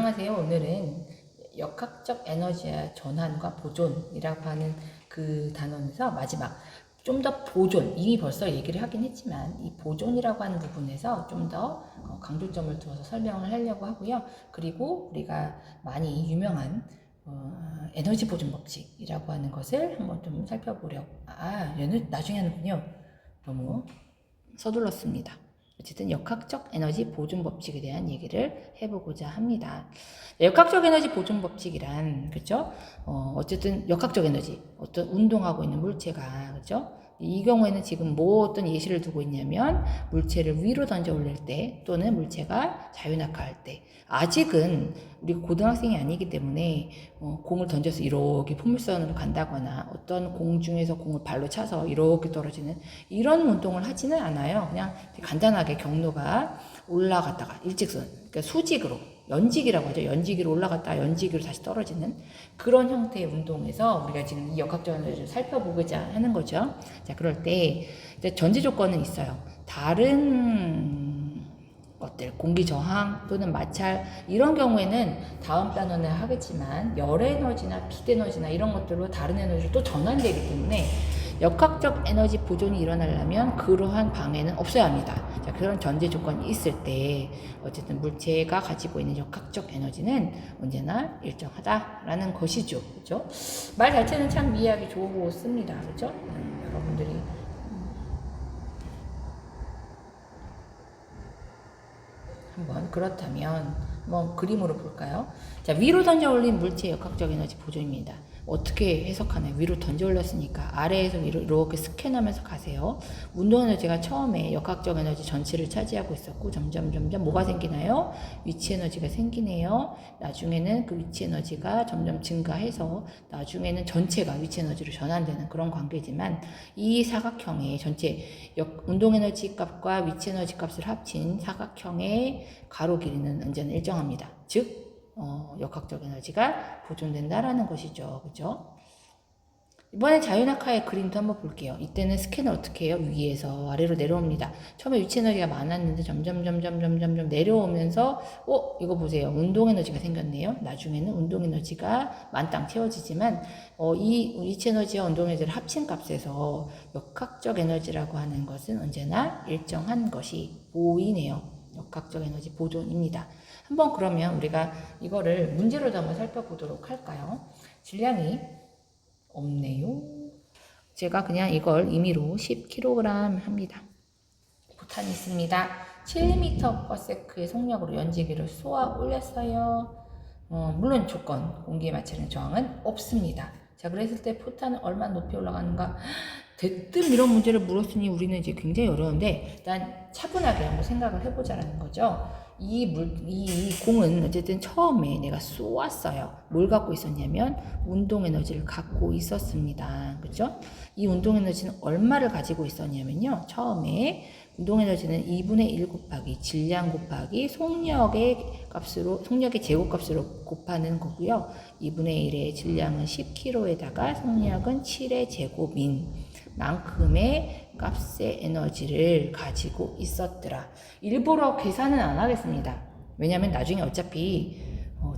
안녕하세요. 오늘은 역학적 에너지의 전환과 보존이라고 하는 그 단원에서 마지막 좀 더 보존, 이미 벌써 얘기를 하긴 했지만 이 보존이라고 하는 부분에서 좀 더 강조점을 두어서 설명을 하려고 하고요. 그리고 우리가 많이 유명한 에너지 보존 법칙이라고 하는 것을 한번 좀 살펴보려고. 얘는 나중에 하는군요. 너무 서둘렀습니다. 어쨌든 역학적 에너지 보존 법칙에 대한 얘기를 해보고자 합니다. 역학적 에너지 보존 법칙이란, 그죠? 어쨌든 역학적 에너지, 어떤 운동하고 있는 물체가, 그죠? 이 경우에는 지금 뭐 어떤 예시를 두고 있냐면 물체를 위로 던져 올릴 때 또는 물체가 자유낙하할 때, 아직은 우리가 고등학생이 아니기 때문에 공을 던져서 이렇게 포물선으로 간다거나 어떤 공 중에서 공을 발로 차서 이렇게 떨어지는 이런 운동을 하지는 않아요. 그냥 간단하게 경로가 올라갔다가 일직선, 그러니까 수직으로, 연직이라고 하죠. 연직으로 올라갔다가 연직으로 다시 떨어지는 그런 형태의 운동에서 우리가 지금 이 역학적 에너지를 살펴보고자 하는 거죠. 자, 그럴 때 이제 전제 조건은 있어요. 다른 것들, 공기 저항 또는 마찰 이런 경우에는 다음 단원에 하겠지만 열 에너지나 빛 에너지나 이런 것들로 다른 에너지로 또 전환되기 때문에 역학적 에너지 보존이 일어나려면 그러한 방해는 없어야 합니다. 자, 그런 전제 조건이 있을 때 어쨌든 물체가 가지고 있는 역학적 에너지는 언제나 일정하다라는 것이죠. 그죠? 말 자체는 참 이해하기 좋습니다. 그죠? 여러분들이 한번 그렇다면 한번 그림으로 볼까요? 자, 위로 던져 올린 물체의 역학적 에너지 보존입니다. 어떻게 해석하나요? 위로 던져 올렸으니까 아래에서 위로 이렇게 스캔하면서 가세요. 운동 에너지가 처음에 역학적 에너지 전체를 차지하고 있었고 점점 뭐가 생기나요? 위치 에너지가 생기네요. 나중에는 그 위치 에너지가 점점 증가해서 나중에는 전체가 위치 에너지로 전환되는 그런 관계지만 이 사각형의 전체 운동 에너지 값과 위치 에너지 값을 합친 사각형의 가로 길이는 언제나 일정합니다. 즉 역학적 에너지가 보존된다라는 것이죠. 그죠? 이번엔 자유낙하의 그림도 한번 볼게요. 이때는 스캔을 어떻게 해요? 위에서 아래로 내려옵니다. 처음에 위치 에너지가 많았는데 점점 내려오면서 이거 보세요. 운동 에너지가 생겼네요. 나중에는 운동 에너지가 만땅 채워지지만 이 위치 에너지와 운동 에너지를 합친 값에서 역학적 에너지라고 하는 것은 언제나 일정한 것이 보이네요. 역학적 에너지 보존입니다. 한번 그러면 우리가 이거를 문제로도 한번 살펴보도록 할까요? 질량이 없네요. 제가 그냥 이걸 임의로 10kg 합니다. 포탄이 있습니다. 7m/s의 속력으로 연지기를 쏘아 올렸어요. 물론 조건, 공기에 맞추는 저항은 없습니다. 자, 그랬을 때 포탄은 얼마 높이 올라가는가? 대뜸 이런 문제를 물었으니 우리는 이제 굉장히 어려운데 일단 차분하게 한번 생각을 해보자라는 거죠. 이 공은 어쨌든 처음에 내가 쏘았어요. 뭘 갖고 있었냐면 운동 에너지를 갖고 있었습니다. 그죠? 이 운동 에너지는 얼마를 가지고 있었냐면요. 처음에 운동 에너지는 2분의 1 곱하기 질량 곱하기 속력의 제곱값으로 곱하는 거고요. 2분의 1의 질량은 10kg에다가 속력은 7의 제곱인 만큼의 값의 에너지를 가지고 있었더라. 일부러 계산은 안 하겠습니다. 왜냐하면 나중에 어차피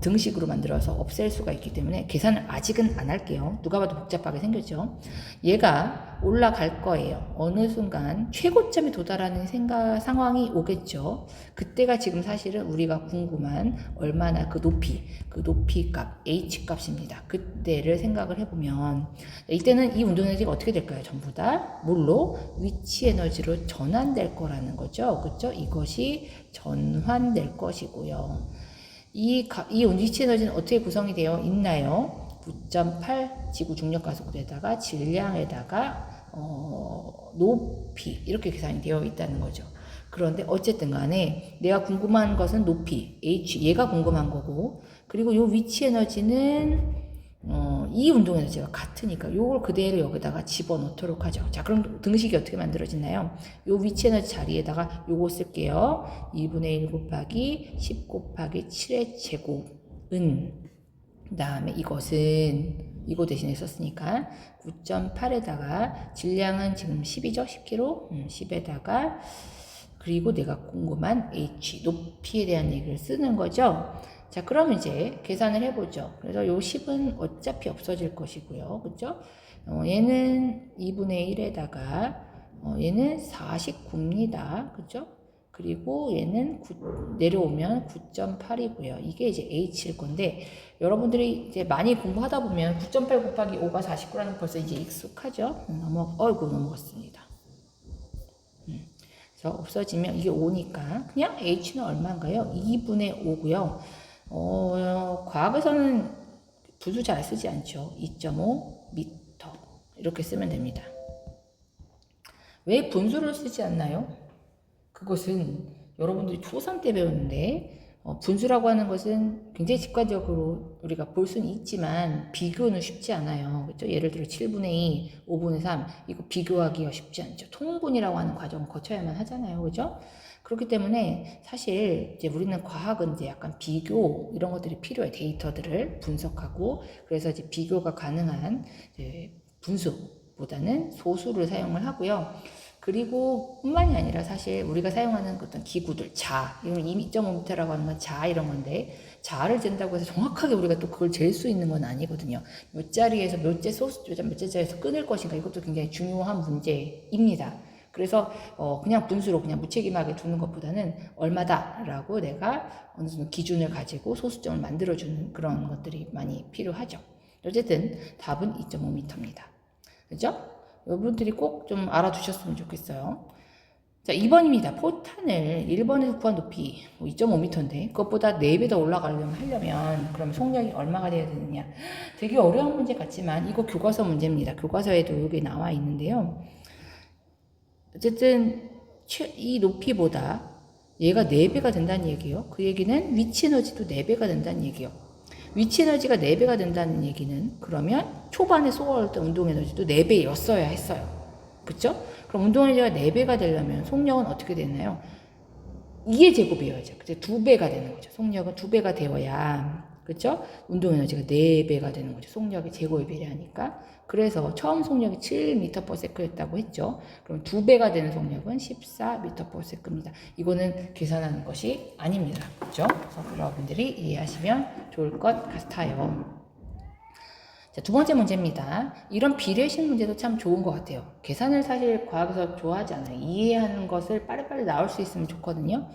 등식으로 만들어서 없앨 수가 있기 때문에 계산을 아직은 안 할게요. 누가 봐도 복잡하게 생겼죠. 얘가 올라갈 거예요. 어느 순간 최고점에 도달하는 상황이 오겠죠. 그때가 지금 사실은 우리가 궁금한 얼마나 그 높이 값, H 값입니다. 그때를 생각을 해보면 이때는 이 운동 에너지가 어떻게 될까요? 전부 다 뭘로? 위치 에너지로 전환될 거라는 거죠. 그렇죠? 이것이 전환될 것이고요. 이 위치 에너지는 어떻게 구성이 되어 있나요? 9.8 지구 중력 가속도에다가 질량에다가 높이 이렇게 계산이 되어 있다는 거죠. 그런데 어쨌든 간에 내가 궁금한 것은 높이 H 얘가 궁금한 거고 그리고 요 위치 에너지는 이 운동 에너지가 같으니까 요걸 그대로 여기다가 집어넣도록 하죠. 자, 그럼 등식이 어떻게 만들어지나요? 요 위치 에너지 자리에다가 요거 쓸게요. 2분의 1 곱하기 10 곱하기 7의 제곱은 다음에 이것은 이거 대신에 썼으니까 9.8에다가 질량은 지금 10이죠? 10kg? 10에다가 그리고 내가 궁금한 H 높이에 대한 얘기를 쓰는 거죠. 자, 그럼 이제 계산을 해보죠. 그래서 요 10은 어차피 없어질 것이고요. 그죠? 얘는 2분의 1에다가, 얘는 49입니다. 그죠? 그리고 얘는 내려오면 9.8이고요. 이게 이제 H일 건데, 여러분들이 이제 많이 공부하다 보면 9.8 곱하기 5가 49라는 거 벌써 이제 익숙하죠? 넘어갔습니다. 그래서 없어지면 이게 5니까 그냥 H는 얼마인가요? 2분의 5고요. 과학에서는 분수 잘 쓰지 않죠. 2.5 미터 이렇게 쓰면 됩니다. 왜 분수를 쓰지 않나요? 그것은 여러분들이 초3 때 배웠는데 분수라고 하는 것은 굉장히 직관적으로 우리가 볼 수는 있지만 비교는 쉽지 않아요. 그렇죠? 예를 들어 7분의 2, 5분의 3 이거 비교하기가 쉽지 않죠. 통분이라고 하는 과정을 거쳐야만 하잖아요. 그죠? 그렇기 때문에 사실 이제 우리는 과학은 이제 약간 비교 이런 것들이 필요해. 데이터들을 분석하고 그래서 이제 비교가 가능한 이제 분수보다는 소수를 사용을 하고요. 그리고 뿐만이 아니라 사실 우리가 사용하는 어떤 기구들, 이건 2.5m라고 하는 건 이런 건데, 자를 잰다고 해서 정확하게 우리가 또 그걸 잴 수 있는 건 아니거든요. 몇 자리에서 몇 자리에서 끊을 것인가, 이것도 굉장히 중요한 문제입니다. 그래서 그냥 분수로 그냥 무책임하게 두는 것보다는 얼마다라고 내가 어느 정도 기준을 가지고 소수점을 만들어주는 그런 것들이 많이 필요하죠. 어쨌든 답은 2.5m입니다. 그죠? 여러분들이 꼭 좀 알아두셨으면 좋겠어요. 자, 2번입니다. 포탄을 1번에서 구한 높이 2.5m인데 그것보다 4배 더 올라가려면 그럼 속력이 얼마가 돼야 되느냐. 되게 어려운 문제 같지만 이거 교과서 문제입니다. 교과서에도 여기 나와 있는데요. 어쨌든 이 높이보다 얘가 4배가 된다는 얘기예요. 그 얘기는 위치 에너지도 4배가 된다는 얘기예요. 위치 에너지가 4배가 된다는 얘기는 그러면 초반에 쏘아올던 운동 에너지도 4배였어야 했어요. 그쵸? 그럼 운동 에너지가 4배가 되려면 속력은 어떻게 되나요? 2의 제곱이어야죠. 그래서 2배가 되는 거죠. 속력은 2배가 되어야, 그쵸? 운동 에너지가 4배가 되는 거죠. 속력의 제곱에 비례하니까. 그래서 처음 속력이 7m/s였다고 했죠. 그럼 2배가 되는 속력은 14m/s입니다. 이거는 계산하는 것이 아닙니다. 그렇죠? 그래서 여러분들이 이해하시면 좋을 것 같아요. 자, 두 번째 문제입니다. 이런 비례식 문제도 참 좋은 것 같아요. 계산을 사실 과학에서 좋아하지 않아요. 이해하는 것을 빨리빨리 나올 수 있으면 좋거든요.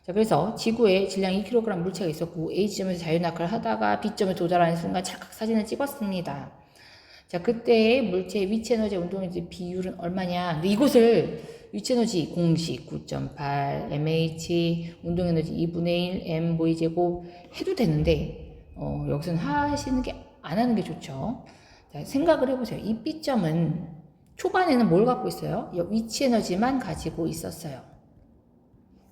자, 그래서 지구에 질량 2kg 물체가 있었고 A지점에서 자유낙하를 하다가 B점에 도달하는 순간 찰칵 사진을 찍었습니다. 자, 그때의 물체의 위치 에너지, 운동 에너지 비율은 얼마냐? 근데 이것을 위치 에너지 공식 9.8 mH, 운동 에너지 2분의 1 m v 제곱 해도 되는데 여기서는 하시는 게 안 하는 게 좋죠. 자, 생각을 해보세요. 이 B점은 초반에는 뭘 갖고 있어요? 위치 에너지만 가지고 있었어요.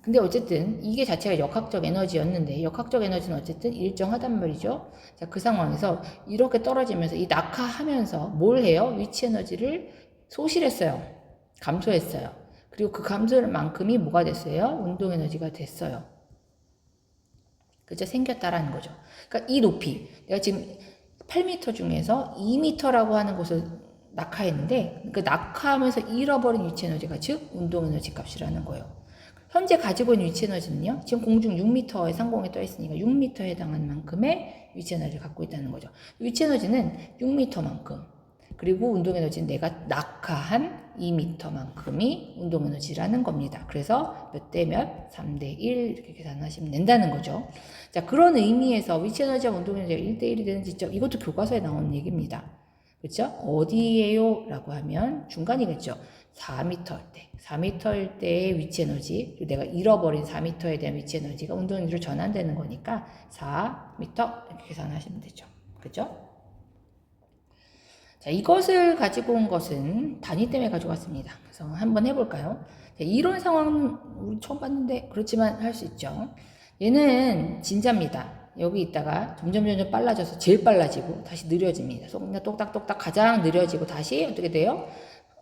근데 어쨌든 이게 자체가 역학적 에너지였는데 역학적 에너지는 어쨌든 일정하단 말이죠. 자, 그 상황에서 이렇게 떨어지면서 이 낙하하면서 뭘 해요? 위치 에너지를 소실했어요. 감소했어요. 그리고 그 감소만큼이 뭐가 됐어요? 운동 에너지가 됐어요. 그죠? 생겼다라는 거죠. 그러니까 이 높이, 내가 지금 8m 중에서 2m라고 하는 곳을 낙하했는데 그 낙하하면서 잃어버린 위치 에너지가 즉 운동 에너지 값이라는 거예요. 현재 가지고 있는 위치 에너지는요. 지금 공중 6m의 상공에 떠 있으니까 6m에 해당하는 만큼의 위치 에너지를 갖고 있다는 거죠. 위치 에너지는 6m만큼 그리고 운동 에너지는 내가 낙하한 2m만큼이 운동 에너지라는 겁니다. 그래서 몇 대 몇? 3대 1 이렇게 계산하시면 된다는 거죠. 자, 그런 의미에서 위치 에너지와 운동 에너지가 1대 1이 되는 지점, 이것도 교과서에 나오는 얘기입니다. 그렇죠? 어디에요? 라고 하면 중간이겠죠. 4m일 때, 4m일 때의 위치 에너지, 그리고 내가 잃어버린 4m에 대한 위치 에너지가 운동 에너지로 전환되는 거니까 4m 이렇게 계산하시면 되죠. 그렇죠? 자, 이것을 가지고 온 것은 단위 때문에 가져왔습니다. 그래서 한번 해볼까요? 자, 이런 상황은 우리 처음 봤는데 그렇지만 할 수 있죠. 얘는 진자입니다. 여기 있다가 점점 빨라져서 제일 빨라지고 다시 느려집니다. 똑딱똑딱 가장 느려지고 다시 어떻게 돼요?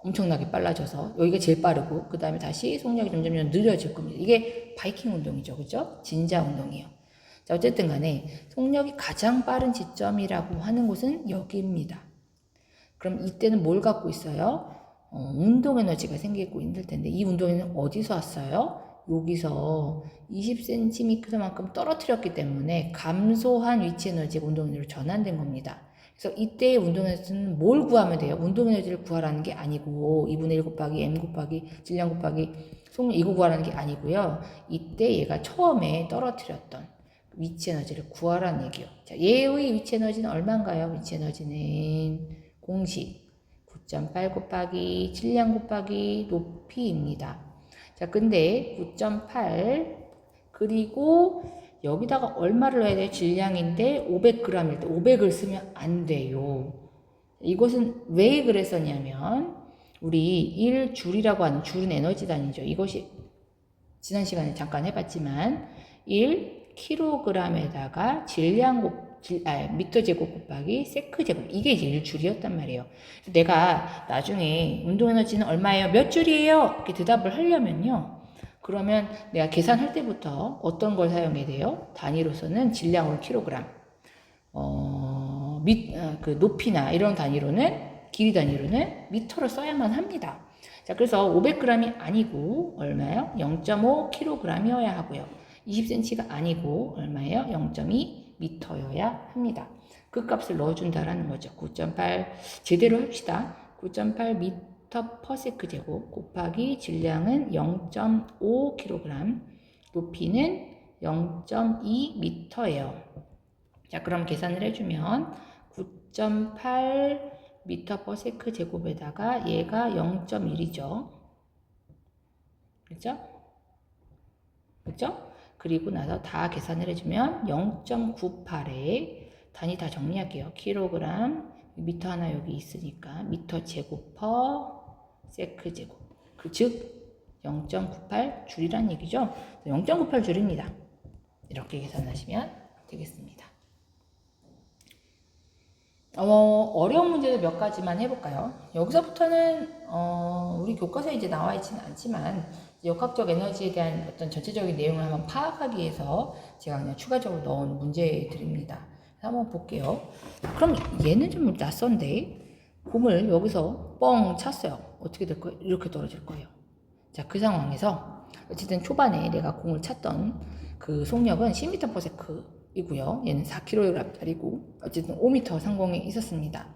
엄청나게 빨라져서 여기가 제일 빠르고 그 다음에 다시 속력이 점점 느려질 겁니다. 이게 바이킹 운동이죠. 그죠? 진자 운동이에요. 자, 어쨌든 간에 속력이 가장 빠른 지점이라고 하는 곳은 여기입니다. 그럼 이때는 뭘 갖고 있어요? 운동 에너지가 생기고 있을 텐데 이 운동 에너지는 어디서 왔어요? 여기서 20cm만큼 떨어뜨렸기 때문에 감소한 위치 에너지가 운동 에너지로 전환된 겁니다. 그래서 이때의 운동 에너지는 뭘 구하면 돼요? 운동 에너지를 구하라는 게 아니고 2분의 1 곱하기 m 곱하기 질량 곱하기 속력 이거 구하라는 게 아니고요. 이때 얘가 처음에 떨어뜨렸던 위치 에너지를 구하라는 얘기요. 자, 얘의 위치 에너지는 얼마인가요? 위치 에너지는 공식 9.8 곱하기 질량 곱하기 높이입니다. 자, 근데 9.8 그리고 여기다가 얼마를 넣어야 돼요? 질량인데 500g일 때 500을 쓰면 안 돼요. 이것은 왜 그랬었냐면 우리 1줄이라고 하는 줄은 에너지 단위죠. 이것이 지난 시간에 잠깐 해봤지만 1kg에다가 미터 제곱 곱하기 세크 제곱 이게 이제 1줄이었단 말이에요. 내가 나중에 운동 에너지는 얼마예요? 몇 줄이에요? 이렇게 대답을 하려면요. 그러면 내가 계산할 때부터 어떤 걸 사용해야 돼요? 단위로서는 질량으로 킬로그램, 그 높이나 이런 단위로는 길이 단위로는 미터를 써야만 합니다. 자, 그래서 500g이 아니고 얼마예요? 0.5kg이어야 하고요. 20cm가 아니고 얼마예요? 0.2 미터여야 합니다. 그 값을 넣어준다라는 거죠. 9.8 제대로 합시다. 9.8 미터 퍼 세크 제곱 곱하기 질량은 0.5kg 높이는 0.2 미터예요. 자, 그럼 계산을 해주면 9.8 미터 퍼 세크 제곱에다가 얘가 0.1이죠. 그렇죠? 그렇죠? 그리고 나서 다 계산을 해주면 0.98에 단위 다 정리할게요. 킬로그램, 미터 하나 여기 있으니까 미터 제곱 퍼 세크 제곱. 즉 0.98 줄이란 얘기죠. 0.98 줄입니다. 이렇게 계산하시면 되겠습니다. 어려운 문제도 몇 가지만 해볼까요? 여기서부터는 우리 교과서에 이제 나와 있지는 않지만 역학적 에너지에 대한 어떤 전체적인 내용을 한번 파악하기 위해서 제가 그냥 추가적으로 넣은 문제들입니다. 한번 볼게요. 그럼 얘는 좀 낯선데 공을 여기서 뻥 찼어요. 어떻게 될 거예요? 이렇게 떨어질 거예요. 자, 그 상황에서 어쨌든 초반에 내가 공을 찼던 그 속력은 10m/s 이고요. 얘는 4kg짜리고 어쨌든 5m 상공에 있었습니다.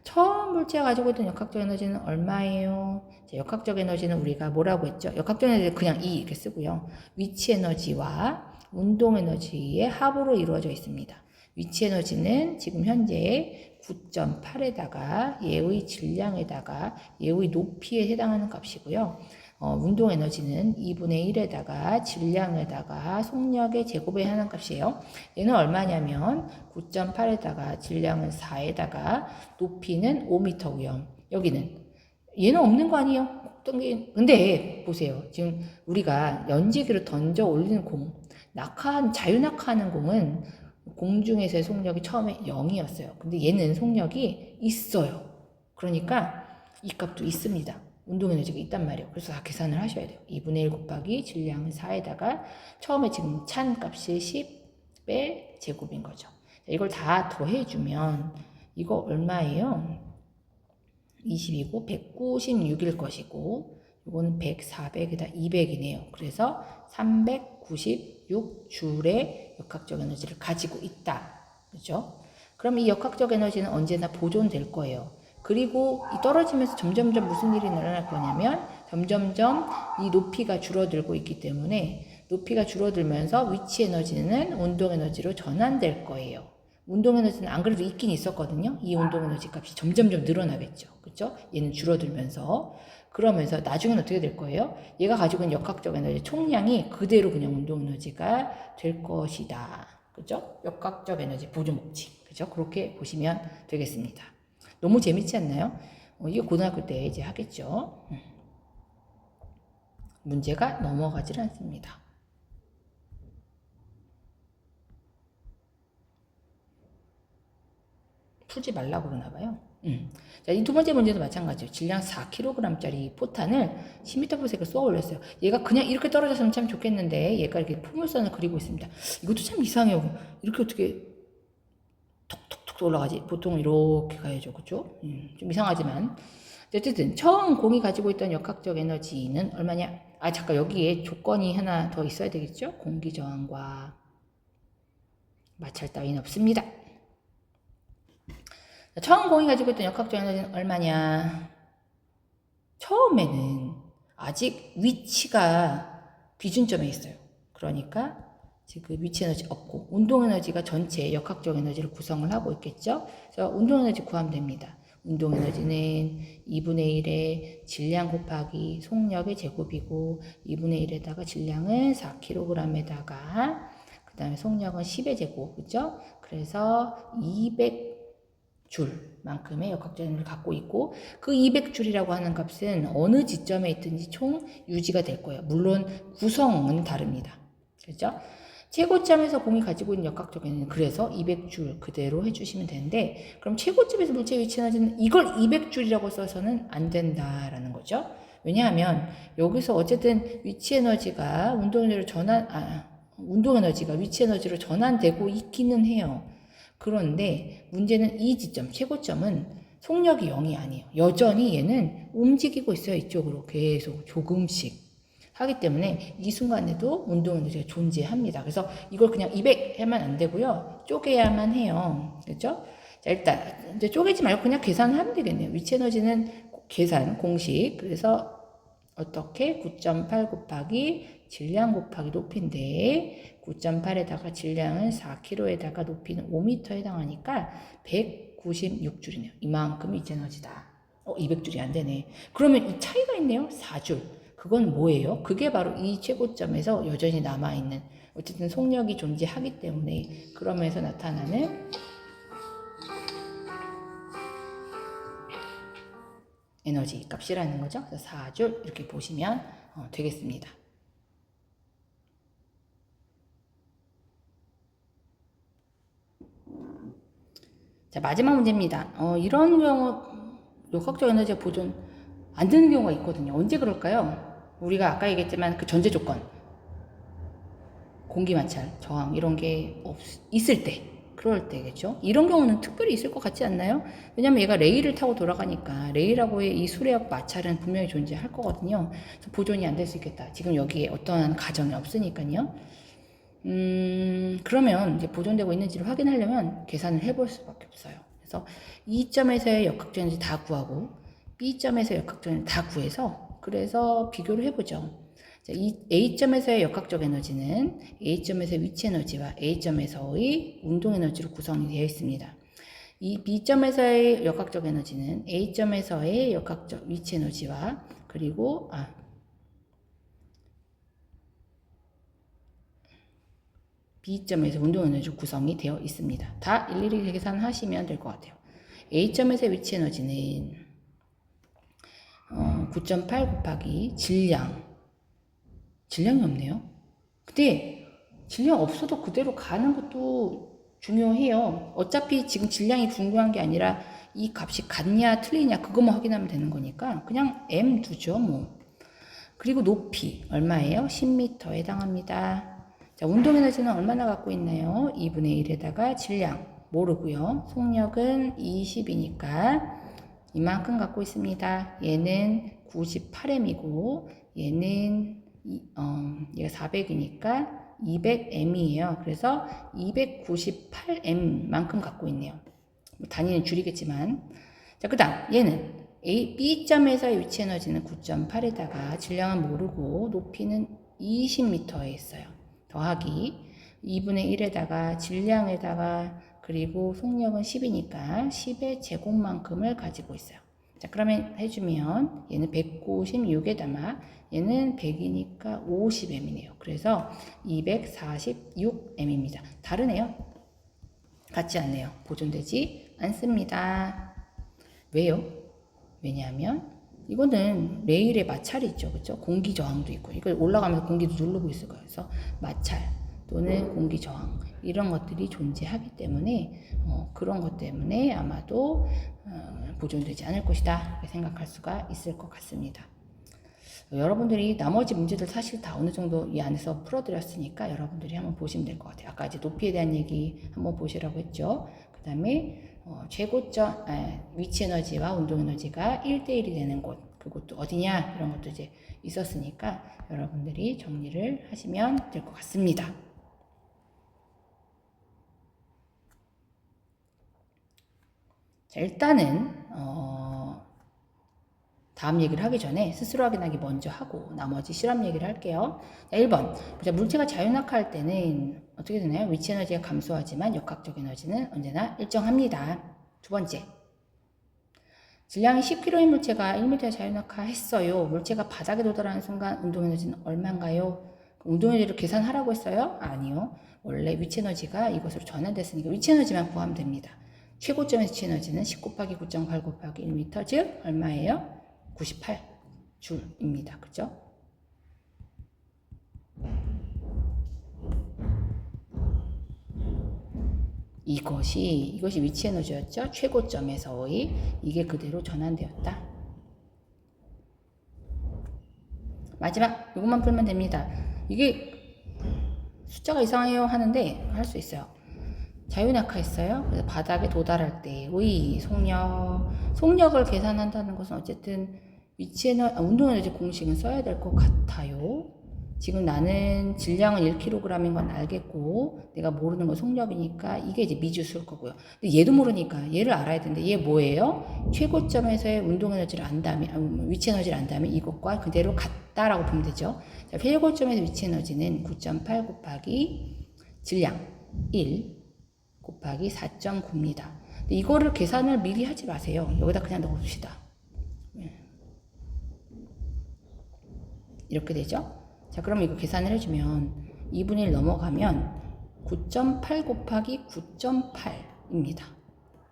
처음 물체가 가지고 있던 역학적 에너지는 얼마예요? 자, 역학적 에너지는 우리가 뭐라고 했죠? 역학적 에너지는 그냥 E 이렇게 쓰고요. 위치 에너지와 운동 에너지의 합으로 이루어져 있습니다. 위치 에너지는 지금 현재 9.8에다가 얘의 질량에다가 얘의 높이에 해당하는 값이고요. 운동 에너지는 2분의 1에다가 질량에다가 속력의 제곱에 하는 값이에요. 얘는 얼마냐면 9.8에다가 질량은 4에다가 높이는 5m고요. 여기는 얘는 없는 거 아니에요? 근데 보세요. 지금 우리가 연지기로 던져 올리는 공, 자유 낙하하는 공은 공중에서의 속력이 처음에 0이었어요. 근데 얘는 속력이 있어요. 그러니까 이 값도 있습니다. 운동 에너지가 있단 말이에요. 그래서 다 계산을 하셔야 돼요. 2분의 1 곱하기 질량은 4에다가 처음에 지금 찬 값이 10배 제곱인 거죠. 이걸 다 더해주면 이거 얼마예요? 20이고 196일 것이고 이거는 100, 400에다 200이네요. 그래서 396줄의 역학적 에너지를 가지고 있다. 그렇죠? 그럼 이 역학적 에너지는 언제나 보존될 거예요. 그리고 이 떨어지면서 점점점 무슨 일이 일어날 거냐면 점점점 이 높이가 줄어들고 있기 때문에 높이가 줄어들면서 위치 에너지는 운동 에너지로 전환될 거예요. 운동 에너지는 안 그래도 있긴 있었거든요. 이 운동 에너지 값이 점점점 늘어나겠죠. 그렇죠? 얘는 줄어들면서 그러면서 나중에는 어떻게 될 거예요? 얘가 가지고 있는 역학적 에너지 총량이 그대로 그냥 운동 에너지가 될 것이다. 그렇죠? 역학적 에너지 보존 법칙. 그렇죠? 그렇게 보시면 되겠습니다. 너무 재밌지 않나요? 이게 고등학교 때 이제 하겠죠. 문제가 넘어가질 않습니다. 풀지 말라고 그러나 봐요. 자, 이 두 번째 문제도 마찬가지예요. 질량 4kg짜리 포탄을 10m/s를 쏘아 올렸어요. 얘가 그냥 이렇게 떨어졌으면 참 좋겠는데 얘가 이렇게 포물선을 그리고 있습니다. 이것도 참 이상해요. 이렇게 어떻게 톡톡톡 올라가지? 보통 이렇게 가야죠. 그렇죠? 좀 이상하지만 어쨌든 처음 공이 가지고 있던 역학적 에너지는 얼마냐? 잠깐 여기에 조건이 하나 더 있어야 되겠죠? 공기 저항과 마찰 따위는 없습니다. 처음 공이 가지고 있던 역학적 에너지는 얼마냐? 처음에는 아직 위치가 기준점에 있어요. 그러니까 지금 위치 에너지 없고 운동 에너지가 전체 역학적 에너지를 구성을 하고 있겠죠. 그래서 운동 에너지 구하면 됩니다. 운동 에너지는 2분의 1의 질량 곱하기 속력의 제곱이고 2분의 1에다가 질량은 4kg에다가 그 다음에 속력은 10의 제곱, 그죠? 그래서 200줄만큼의 역학적 에너지를 갖고 있고 그 200줄이라고 하는 값은 어느 지점에 있든지 총 유지가 될 거예요. 물론 구성은 다릅니다. 그렇죠? 최고점에서 공이 가지고 있는 역학적 에너지는 그래서 200줄 그대로 해주시면 되는데 그럼 최고점에서 물체의 위치 에너지는 이걸 200줄이라고 써서는 안 된다라는 거죠. 왜냐하면 여기서 어쨌든 위치 에너지가 운동 에너지가 위치 에너지로 전환되고 있기는 해요. 그런데 문제는 이 지점, 최고점은 속력이 0이 아니에요. 여전히 얘는 움직이고 있어요. 이쪽으로 계속 조금씩. 하기 때문에 이 순간에도 운동 에너지가 존재합니다. 그래서 이걸 그냥 200 하면 안 되고요. 쪼개야만 해요. 그렇죠? 자, 일단 이제 쪼개지 말고 그냥 계산하면 되겠네요. 위치 에너지는 계산 공식. 그래서 어떻게 9.8 곱하기 질량 곱하기 높이인데 9.8에다가 질량은 4kg에다가 높이는 5m에 해당하니까 196줄이네요. 이만큼 위치 에너지다. 200줄이 안 되네. 그러면 이 차이가 있네요. 4줄. 그건 뭐예요? 그게 바로 이 최고점에서 여전히 남아있는 어쨌든 속력이 존재하기 때문에 그러면서 나타나는 에너지 값이라는 거죠. 그래서 4줄 이렇게 보시면 되겠습니다. 자, 마지막 문제입니다. 이런 경우 역학적 에너지가 보존 안 되는 경우가 있거든요. 언제 그럴까요? 우리가 아까 얘기했지만 그 전제 조건 공기 마찰, 저항 이런 게 있을 때 그럴 때겠죠. 이런 경우는 특별히 있을 것 같지 않나요? 왜냐면 얘가 레일을 타고 돌아가니까 레일하고의 이 수레역 마찰은 분명히 존재할 거거든요. 그래서 보존이 안 될 수 있겠다. 지금 여기에 어떠한 가정이 없으니까요. 그러면 이제 보존되고 있는지를 확인하려면 계산을 해볼 수밖에 없어요. 그래서 이 점에서의 역학적 에너지 다 구하고 B점에서 역학적 에너지 다 구해서 그래서 비교를 해보죠. 자, 이 A점에서의 역학적 에너지는 A점에서의 위치 에너지와 A점에서의 운동 에너지로 구성이 되어 있습니다. 이 B점에서의 역학적 에너지는 A점에서의 역학적 위치 에너지와 그리고 B점에서 운동 에너지 구성이 되어 있습니다. 다 일일이 계산하시면 될 것 같아요. A점에서의 위치 에너지는 9.8 곱하기 질량이 없네요. 근데 질량 없어도 그대로 가는 것도 중요해요. 어차피 지금 질량이 중요한 게 아니라 이 값이 같냐 틀리냐 그것만 확인하면 되는 거니까 그냥 M 두죠 뭐. 그리고 높이 얼마예요? 10m에 해당합니다. 자, 운동 에너지는 얼마나 갖고 있나요? 2분의 1에다가 질량 모르고요. 속력은 20이니까 이만큼 갖고 있습니다. 얘는 98m이고 얘는 얘가 400이니까 200m이에요. 그래서 298m만큼 갖고 있네요. 단위는 줄이겠지만 자, 그 다음 얘는 B점에서의 위치 에너지는 9.8에다가 질량은 모르고 높이는 20m에 있어요. 더하기 2분의 1에다가 질량에다가 그리고 속력은 10이니까 10의 제곱만큼을 가지고 있어요. 자, 그러면 해주면 얘는 196에다가 얘는 100이니까 50m이네요. 그래서 246m입니다. 다르네요. 같지 않네요. 보존되지 않습니다. 왜요? 왜냐하면 이거는 레일의 마찰이 있죠. 그렇죠? 공기 저항도 있고 이걸 올라가면서 공기도 누르고 있을 거예요. 그래서 마찰 또는 공기 저항 이런 것들이 존재하기 때문에 그런 것 때문에 아마도 보존되지 않을 것이다 생각할 수가 있을 것 같습니다. 여러분들이 나머지 문제들 사실 다 어느 정도 이 안에서 풀어드렸으니까 여러분들이 한번 보시면 될 것 같아요. 아까 이제 높이에 대한 얘기 한번 보시라고 했죠. 그 다음에 최고점 위치 에너지와 운동 에너지가 1대1이 되는 곳, 그곳도 어디냐 이런 것도 이제 있었으니까 여러분들이 정리를 하시면 될 것 같습니다. 자, 일단은 다음 얘기를 하기 전에 스스로 확인하기 먼저 하고 나머지 실험 얘기를 할게요. 자, 1번. 자, 물체가 자유낙하할 때는 어떻게 되나요? 위치 에너지가 감소하지만 역학적 에너지는 언제나 일정합니다. 두 번째. 질량이 10kg의 물체가 1m에 자유낙하했어요. 물체가 바닥에 도달하는 순간 운동 에너지는 얼마인가요? 운동 에너지를 계산하라고 했어요? 아니요. 원래 위치 에너지가 이것으로 전환됐으니까 위치 에너지만 구하면 됩니다. 최고점의 위치 에너지는 10 곱하기 9.8 곱하기 1m, 즉 얼마예요? 98줄입니다. 그죠? 이것이 위치 에너지였죠. 최고점에서의 이게 그대로 전환되었다. 마지막 이것만 풀면 됩니다. 이게 숫자가 이상해요 하는데 할 수 있어요. 자유낙하했어요. 그래서 바닥에 도달할 때의 속력을 계산한다는 것은 어쨌든 운동 에너지 공식은 써야 될 것 같아요. 지금 나는 질량은 1kg인 건 알겠고 내가 모르는 건 속력이니까 이게 이제 미주수일 거고요. 근데 얘도 모르니까 얘를 알아야 되는데 얘 뭐예요? 최고점에서의 운동 에너지를 안다면 위치 에너지를 안다면 이것과 그대로 같다라고 보면 되죠. 자, 최고점에서 위치 에너지는 9.8 곱하기 질량 1 곱하기 4.9입니다. 근데 이거를 계산을 미리 하지 마세요. 여기다 그냥 넣읍시다. 이렇게 되죠? 자, 그럼 이거 계산을 해주면 2분의 1 넘어가면 9.8 곱하기 9.8입니다.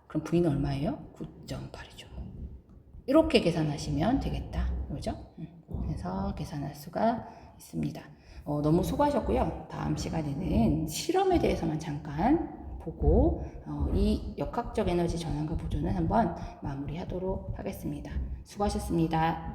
그럼 V는 얼마예요? 9.8이죠. 이렇게 계산하시면 되겠다. 그죠? 그래서 계산할 수가 있습니다. 너무 수고하셨고요. 다음 시간에는 실험에 대해서만 잠깐 보고 이 역학적 에너지 전환과 보존은 한번 마무리하도록 하겠습니다. 수고하셨습니다.